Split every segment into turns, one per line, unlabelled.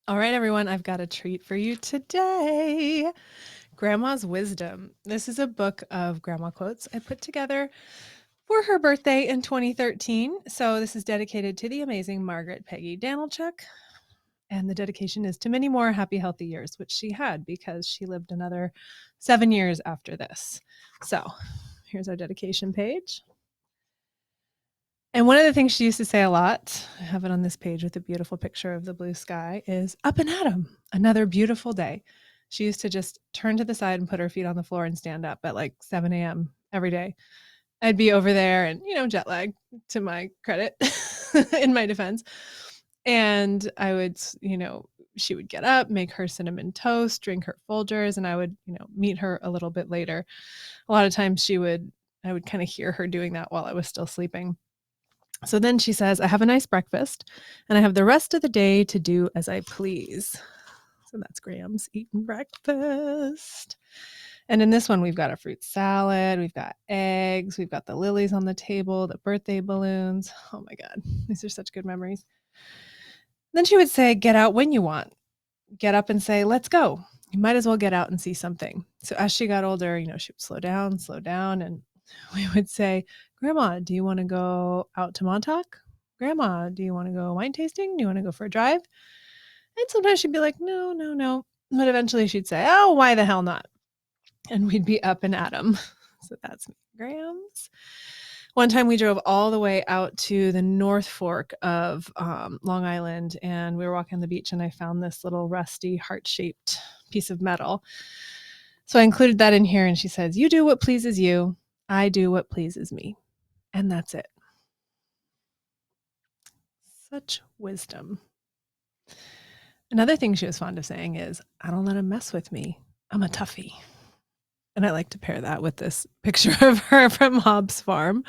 All right, everyone, I've got a treat for you today. Grandma's Wisdom. This is a book of grandma quotes I put together for her birthday in 2013. So this is dedicated to the amazing Margaret Peggy Danilchuk. And the dedication is to many more happy, healthy years, which she had because she lived another 7 years after this. So here's our dedication page. And one of the things she used to say a lot, I have it on this page with a beautiful picture of the blue sky, is up and at 'em, another beautiful day. She used to just turn to the side and put her feet on the floor and stand up at like 7 a.m. every day. I'd be over there and, jet lag to my credit in my defense. And I would, she would get up, make her cinnamon toast, drink her Folgers, and I would, meet her a little bit later. A lot of times I would kind of hear her doing that while I was still sleeping. So then she says, I have a nice breakfast and I have the rest of the day to do as I please. So that's Graham's eating breakfast. And in this one, we've got a fruit salad, we've got eggs, we've got the lilies on the table, the birthday balloons. Oh my God, these are such good memories. Then she would say, get out when you want. Get up and say, let's go. You might as well get out and see something. So as she got older, she would slow down. And we would say, Grandma, do you want to go out to Montauk? Grandma, do you want to go wine tasting? Do you want to go for a drive? And sometimes she'd be like, no, no, no. But eventually she'd say, oh, why the hell not? And we'd be up and at 'em. So that's me, Grams. One time we drove all the way out to the North Fork of Long Island, and we were walking on the beach, and I found this little rusty heart-shaped piece of metal. So I included that in here, and she says, you do what pleases you. I do what pleases me. And that's it. Such wisdom. Another thing she was fond of saying is, I don't let him mess with me. I'm a toughie. And I like to pair that with this picture of her from Hobbs Farm,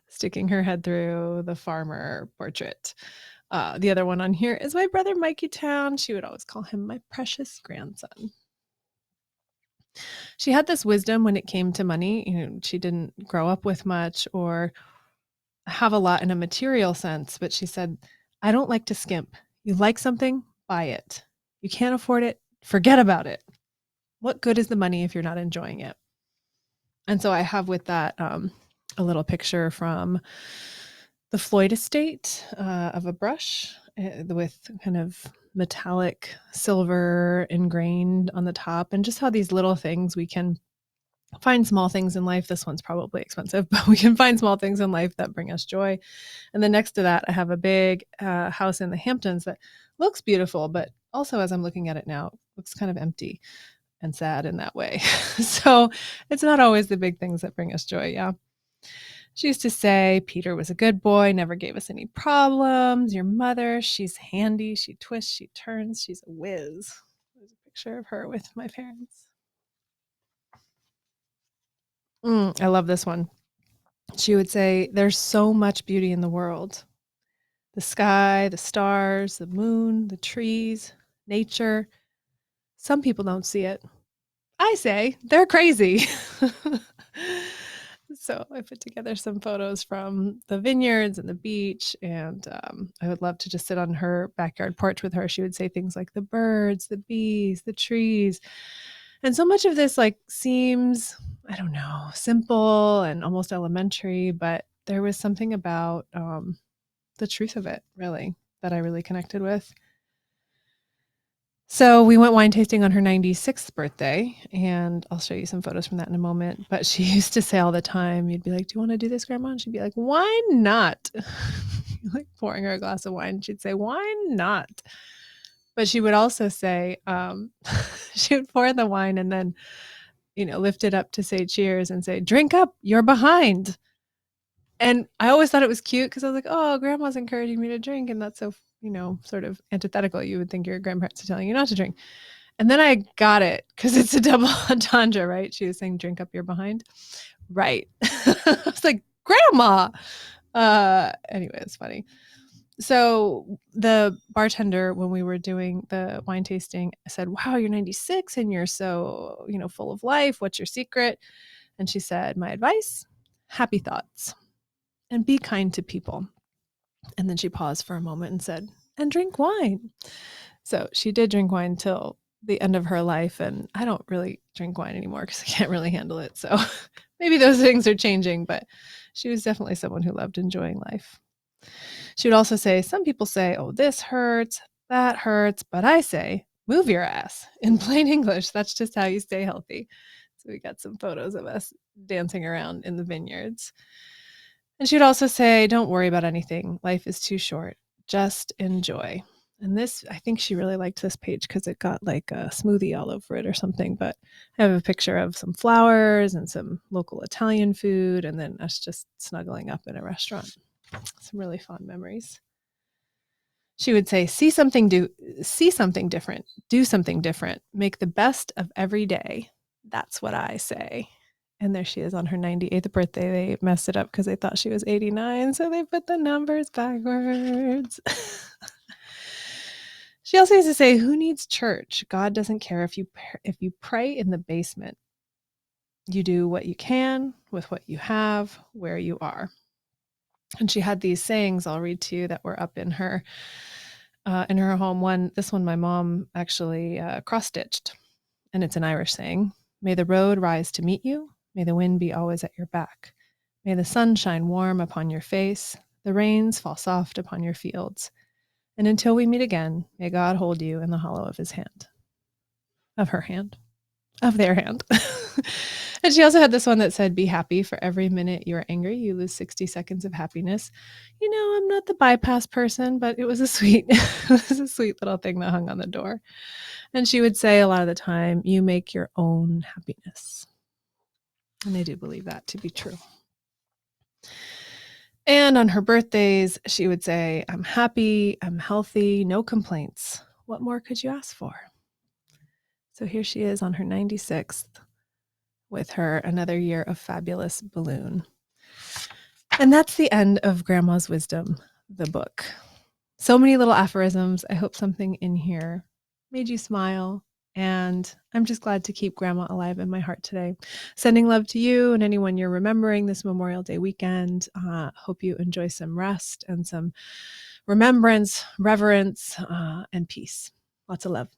sticking her head through the farmer portrait. The other one on here is my brother Mikey Town. She would always call him my precious grandson. She had this wisdom when it came to money. She didn't grow up with much or have a lot in a material sense, but she said, I don't like to skimp. You like something, buy it. You can't afford it, forget about it. What good is the money if you're not enjoying it? And so I have with that a little picture from the Floyd estate of a brush with kind of metallic silver ingrained on the top, and just how these little things we can find small things in life. This one's probably expensive, but we can find small things in life that bring us joy. And then next to that, I have a big house in the Hamptons that looks beautiful, but also as I'm looking at it now, looks kind of empty and sad in that way. So it's not always the big things that bring us joy. Yeah. She used to say, Peter was a good boy, never gave us any problems. Your mother, she's handy. She twists, she turns, she's a whiz. There's a picture of her with my parents. I love this one. She would say, there's so much beauty in the world. The sky, the stars, the moon, the trees, nature. Some people don't see it. I say they're crazy. So I put together some photos from the vineyards and the beach, and I would love to just sit on her backyard porch with her. She would say things like the birds, the bees, the trees. And so much of this seems, I don't know, simple and almost elementary, but there was something about the truth of it, really, that I really connected with. So we went wine tasting on her 96th birthday, and I'll show you some photos from that in a moment. But she used to say all the time, you'd be like, do you want to do this, Grandma? And she'd be like, why not? Pouring her a glass of wine. She'd say, why not? But she would also say, she would pour the wine and then, lift it up to say cheers and say, drink up, you're behind. And I always thought it was cute because I was like, oh, Grandma's encouraging me to drink. And that's so, sort of antithetical. You would think your grandparents are telling you not to drink. And then I got it because it's a double entendre, right? She was saying, drink up your behind. Right. I was like, Grandma. Anyway, it's funny. So the bartender, when we were doing the wine tasting, said, wow, you're 96 and you're so, full of life. What's your secret? And she said, my advice, happy thoughts and be kind to people. And then she paused for a moment and said, and drink wine. So she did drink wine till the end of her life, and I don't really drink wine anymore because I can't really handle it. So maybe those things are changing, but she was definitely someone who loved enjoying life. She would also say, some people say, oh, this hurts, that hurts, but I say, move your ass. In plain English, that's just how you stay healthy. So we got some photos of us dancing around in the vineyards. And she would also say, don't worry about anything. Life is too short. Just enjoy. And this, I think she really liked this page because it got like a smoothie all over it or something. But I have a picture of some flowers and some local Italian food, and then us just snuggling up in a restaurant. Some really fond memories. She would say, see something different, do something different, make the best of every day. That's what I say. And there she is on her 98th birthday. They messed it up because they thought she was 89, so they put the numbers backwards. She also used to say, who needs church? God doesn't care if you pray in the basement. You do what you can with what you have, where you are. And she had these sayings I'll read to you that were up in her home. This one my mom actually cross-stitched, and it's an Irish saying. May the road rise to meet you. May the wind be always at your back. May the sun shine warm upon your face. The rains fall soft upon your fields. And until we meet again, may God hold you in the hollow of his hand. Of her hand. Of their hand. And she also had this one that said, be happy. For every minute you're angry, you lose 60 seconds of happiness. You know, I'm not the bypass person, but it was a sweet little thing that hung on the door. And she would say a lot of the time, you make your own happiness. And I do believe that to be true. And on her birthdays, she would say, I'm happy, I'm healthy, no complaints. What more could you ask for? So here she is on her 96th with her Another Year of Fabulous balloon. And that's the end of Grandma's Wisdom, the book. So many little aphorisms. I hope something in here made you smile. And I'm just glad to keep Grandma alive in my heart today. Sending love to you and anyone you're remembering this Memorial Day weekend. Hope you enjoy some rest and some remembrance, reverence, and peace. Lots of love.